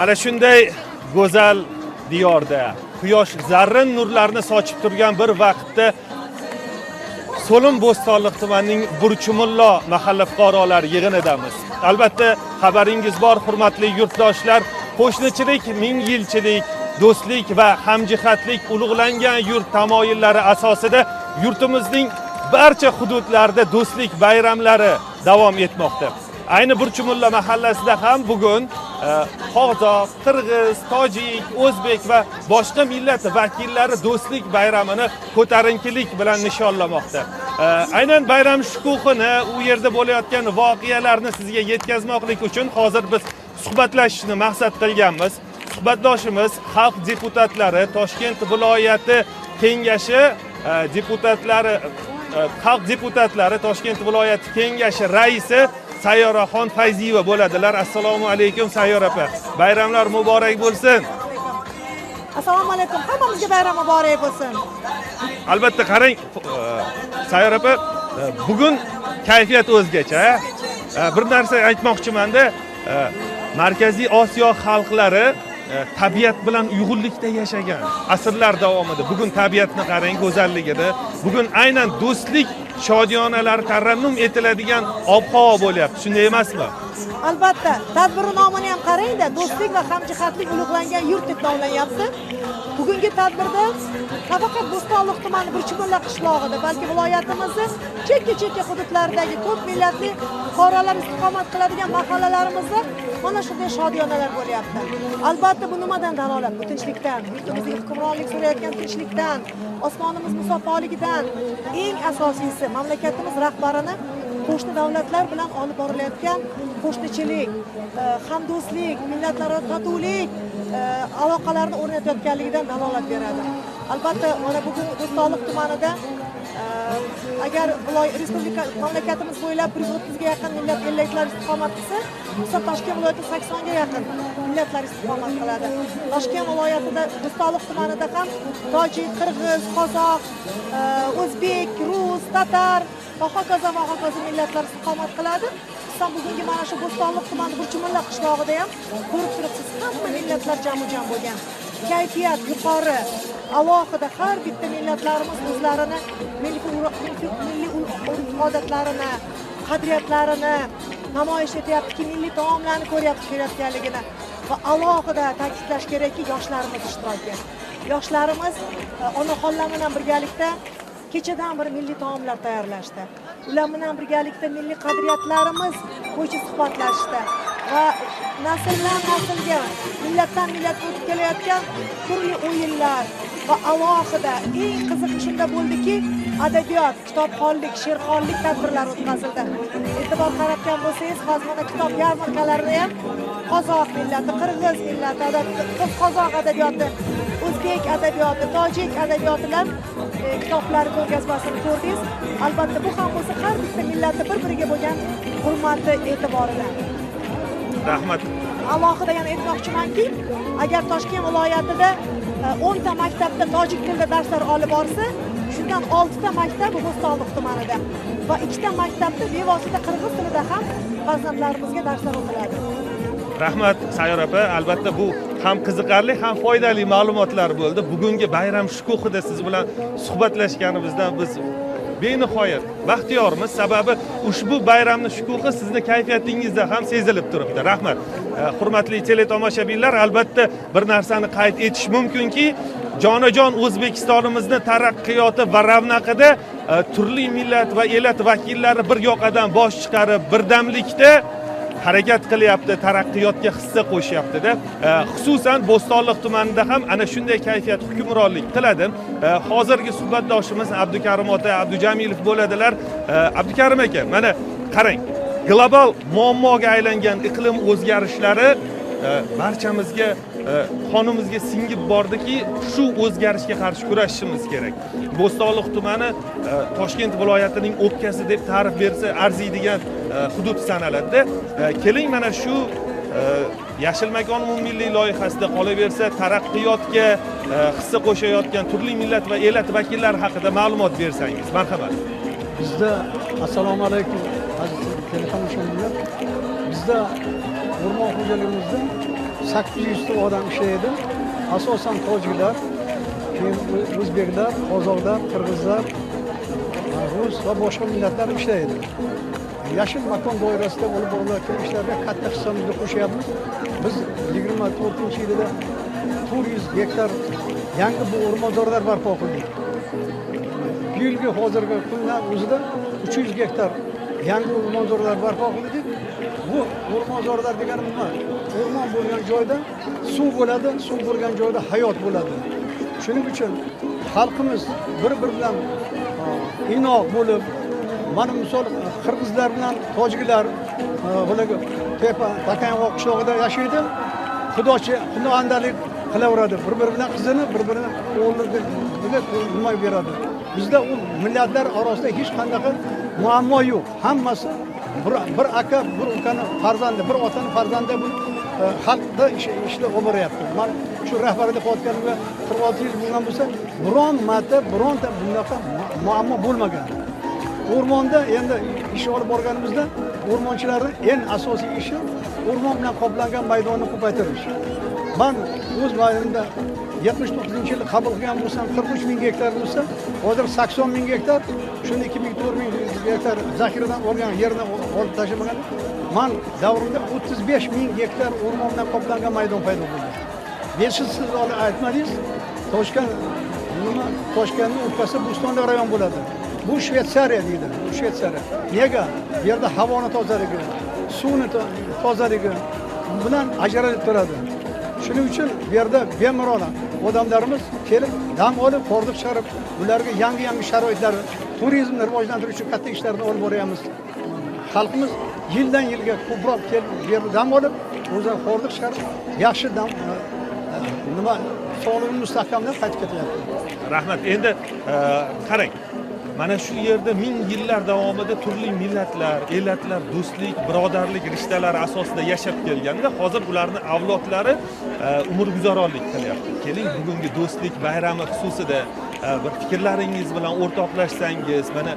Mana shunday go'zal diyorda quyosh zarrin nurlarni sochib turgan bir vaqtda So'lim Bo'stonliq tumanining Burchumullo mahalla fuqarolari yig'inidamiz. Albatta, xabaringiz bor, hurmatli yurtdoshlar, qo'shnichilik, ming yilchilik, do'stlik va hamjihatlik ulug'langan yurt tamoyillari asosida yurtimizning barcha hududlarida do'stlik bayramlari davom etmoqda. Ayni Burchumullo mahallasida ham bugun qozoq, qirg'iz, tojik, o'zbek va boshqa millat vakillari do'stlik bayramini ko'tarinkilik bilan nishonlamoqda. Aynan bayram shukuhini, u yerda bo'layotgan voqealarni sizga yetkazmoqlik uchun hozir biz suhbatlashishni maqsad qilganmiz. Suhbatdoshimiz xalq deputatlari, Toshkent viloyati kengashi deputatlari, xalq deputatlari Toshkent viloyati kengashi raisi Sayyoraxon Fayziyeva bo'ladilar. Assalomu alaykum Sayyor opa. Bayramlar muborak bo'lsin. Assalomu alaykum. Hammamizga bayram muborak bo'lsin. Albatta qarang, Sayyor opa, bugun kayfiyat o'zgacha. Bir narsa aytmoqchiman-da, Markaziy Osiyo xalqlari tabiat bilan uyg'unlikda yashagan asrlar davomida. Bugun tabiatni qarang, go'zalligini. Bugun aynan do'stlik shodiyonalari tarannum etiladigan ob-havo bo'lyapti. Shunday emasmi? Albatta, tadbir nomini ham qarang-da, do'stlik va hamjihatlik ulug'langan yurt deb nomlanyapti. Bugungi tadbirda nafaqat Bo'stonliq tumani Burchumullo qishlog'ida, balki viloyatimizning chekka hududlaridagi ko'p millatli fuqarolar istiqomat qiladigan mahallalarimizda mana shunday shodiyonalar bo'lyapti. Albatta, bu nimadan dalolat? Bu tinchlikdan, yurtimizga hukmronlik surayotgan tinchlikdan, osmonimiz musaffoligidan, eng asosiysi mamlakatimiz rahbarini qo'shni davlatlar bilan olib borilayotgan qo'shnichilik, hamdo'stlik, millatlararo totuvlik aloqalarini o'rnatayotganligidan dalolat beradi. Albatta, mana bugun Bo'stonliq tumanida agar respublika mamlakatimiz bo'ylab 130 ga yaqin millat elliklar istiqomat qilsa, Toshkent viloyatida 80 ga yaqin millatlar istiqomat qiladi. Toshkent viloyatida Bo'stonliq tumanida ham tojik, qirg'iz, qozoq, o'zbek, rus, tatar va hokazo millatlar istiqomat qiladi. Siz bugungi mana shu Bo'stonliq tumani Burchumullo qishlog'ida ham ko'rib turibsiz, hamma millatlar jam-jam bo'lgan. Kayfiyat yuqori, alohida har bitta millatlarimiz o'zlarini milliy urf-odatlarini, qadriyatlarini namoyish etyaptiki, milliy taomlarni ko'rayotganligini va alohida ta'kidlash kerakki, yoshlarimiz ishtiroki. Yoshlarimiz onaxonlar bilan birgalikda kechadan bir milliy taomlar tayyorlashdi. Ular bilan birgalikda milliy qadriyatlarimiz bo'yicha suhbatlashdi va nasldan naslga, millatdan millatga o'tib kelayotgan turli o'yinlar va alohida eng qiziqi shunda bo'ldiki, adabiyot, kitobxonlik, she'rxonlik tadbirlari o'tkazildi. E'tibor qaratgan bo'lsangiz, hozir mana kitob yarmarkalarida ham qozoq millati, qirg'iz millati, qozoq adabiyoti, o'zbek adabiyoti, tojik adabiyotilar kitoblari ko'rgazmasini ko'rdingiz. Albatta, bu ham bo'lsa har bitta millatning bir-biriga bo'lgan hurmati e'tiboridan. Rahmat. Alohida yana aytmoqchimanki, agar Toshkent viloyatida 10 ta maktabda tojik tilida darslar olib borsa, shundan 6 ta maktab Bo'stonliq tumanida va 2 ta maktabda bevosita qirg'iz tilida ham farzandlarimizga darslar o'tiladi. Rahmat Sayyor opa, albatta bu ham qiziqarli, ham foydali ma'lumotlar bo'ldi. Bugungi bayram shukuhida siz bilan suhbatlashganimizdan biz benihoyat baxtiyormiz. Sababi ushbu bayramni shukuhi sizni kayfiyatingizda ham sezilib turibdi. Rahmat. Hurmatli teletomoshabinlar, albatta bir narsani qayd etish mumkinki, jonajon O'zbekistonimizni taraqqiyoti va ravnaqida turli millat va elat vakillari bir yoqadan bosh chiqarib, birdamlikda harakat qilyapti, taraqqiyotga hissa qo'shyapti-da. Xususan Bo'stonliq tumanida ham ana shunday kayfiyat hukmronlik qiladi. Hozirgi suhbatdoshimiz Abdukarim ota Abdujamilov bo'ladilar. Abdukarim aka, mana qarang, global muammoga aylangan iqlim o'zgarishlari barchamizga qonimizga singib bordiki, shu o'zgarishga qarshi kurashishimiz kerak. Bo'stonliq tumani Toshkent viloyatining o'pkasi deb ta'rif bersa arziydigan hudud sanaladi. Keling mana shu Yashil makon umummilliy loyihasida qolaversa taraqqiyotga hissa qo'shayotgan turli millat va elat vakillari haqida ma'lumot bersangiz, marhamat. Bizda assalomu alaykum aziz telefonishonlar. Bizda o'rmon xo'jaligimizda 800 ta odam ishlaydi. Asosan tojiklar, keyin o'zbeklar, qozoqlar, qirg'izlar, rus va boshqa millatlar ishlaydi. Yashil makon doirasida olib borilayotgan ishlarga katta hissamizni qo'shyapmiz. Biz 24-yilda 400 gektar yangi bu o'rmonzorlar barpo qildik. Bu yilgi hozirgi kunlar o'zida 300 gektar yangi o'rmonzorlar barpo qildik. Bu o'rmonzorlar degani nima? O'rmon bo'lgan joyda suv bo'ladi, suv bo'lgan joyda hayot bo'ladi. Shuning uchun xalqimiz bir-biri bilan inoq bo'lib, mana misol qirg'izlar bilan tojiklar bularga tepa Takayonqoq qishlog'ida yashaydi. Xudovandalik qilaveradi. Bir-biri bilan qizini, bir-birini o'g'liga nima beradi. Bizda u millatlar orasida hech qanday muammo yo'q. Hammasi bir aka, bir ukani farzandi, bir otani farzandi bu xalqda ishlar olib boryapti. Mana shu rahbariyat qilayotganimga 46 yil bo'lgan bo'lsa, biron marta bironta bunaqa muammo bo'lmagan. O'rmonda endi ish olib borganimizda o'rmonchilarning eng asosiy ishi o'rmon bilan qoplangan maydonni ko'paytirish. Men o'z maydonimda 79-yilda qabul qilgan bo'lsam 43 ming gektar bo'lsa, hozir 80 ming gektar, shuni 2 ming gektar zaxiradan olgan yerni olib tashlamagan. Men davrimda 35 ming gektar o'rmon bilan qoplangan maydon paydo bo'ldi. Siz aytmadingiz, Toshkentning o'rtasi Bo'stonliq rayon bo'ladi. Bu Shveysariya deydi. Bu Shveysariya. Nega? Bu yerda havoni tozaligi, suvni tozaligi bilan ajralib turadi. Shuning uchun bu yerda bemalol odamlarimiz kelib dam olib, hordiq chiqarib, ularga yangi sharoitlar, turizmni rivojlantirish uchun katta ishlarni olib boryapmiz. Xalqimiz yildan yilga ko'proq kelib, bu yerda dam olib, o'zlari hordiq chiqarib, yaxshi sog'lig'ini mustahkamlab qaytib ketyapti. Rahmat. Endi qarang. Mana shu yerda ming yillar davomida turli millatlar, elatlar, do'stlik, birodarlik rishtalari asosida yashab kelganda, hozir ularning avlodlari umrguzaronlik qilyapti. Keling, bugungi do'stlik bayrami xususida bir fikrlaringiz bilan o'rtoqlashsangiz, mana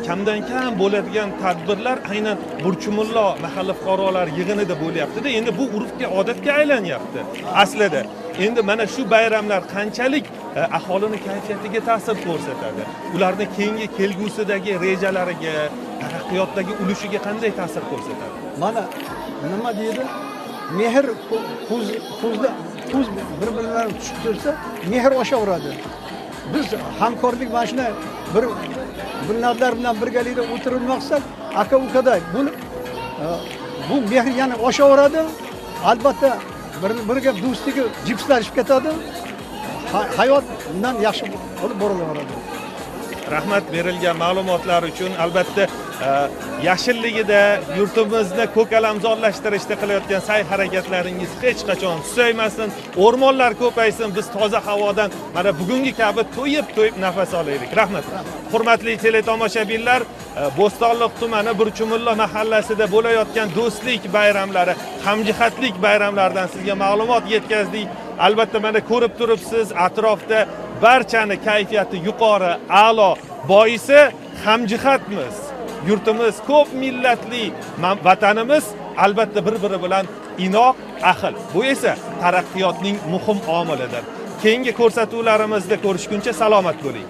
kamdan kam bo'ladigan tadbirlar aynan Burchumullo mahalla fuqarolar yig'inida bo'lyapti-da. Endi bu urfga, odatga aylanyapti. Aslida endi mana shu bayramlar qanchalik aholini kayfiyatiga ta'sir ko'rsatadi? Ularning keyingi kelgusidagi rejalariga, taraqqiyotdagi ulushiga qanday ta'sir ko'rsatadi? Mana nima deydi? Mehr ko'z bir-birlariga tushib tursa, mehr oshaveradi. Biz hamkorlik mana shunday bir millatlar bilan birgalikda o'tirib maqsad aka-ukaday bo'lib, bu mehr yana oshaveradi. Albatta birga do'stligi jipslashib ketadi. Hayot bundan yaxshi bo'lib boraveradi. Rahmat berilgan ma'lumotlar uchun. Albatta yashilligida yurtimizni ko'kalamzorlashtirishda qilayotgan sa'y-harakatlaringiz hech qachon susaymasin, o'rmonlar ko'paysin, biz toza havodan mana bugungi kabi to'yib nafas olaylik. Rahmat. Hurmatli teletomoshabinlar, Bo'stonliq tumani Burchumullo mahallasida bo'layotgan do'stlik bayramlari, hamjihatlik bayramlaridan sizga ma'lumot yetkazdik. Albatta mana ko'rib turibsiz, atrofda barchani kayfiyati yuqori, a'lo. Boisi hamjihatmiz. Yurtimiz ko'p millatli vatanimiz, albatta bir-biri bilan inoq, ahil. Bu esa taraqqiyotning muhim omilidir. Keyingi ko'rsatuvlarimizda ko'rishguncha salomat bo'ling.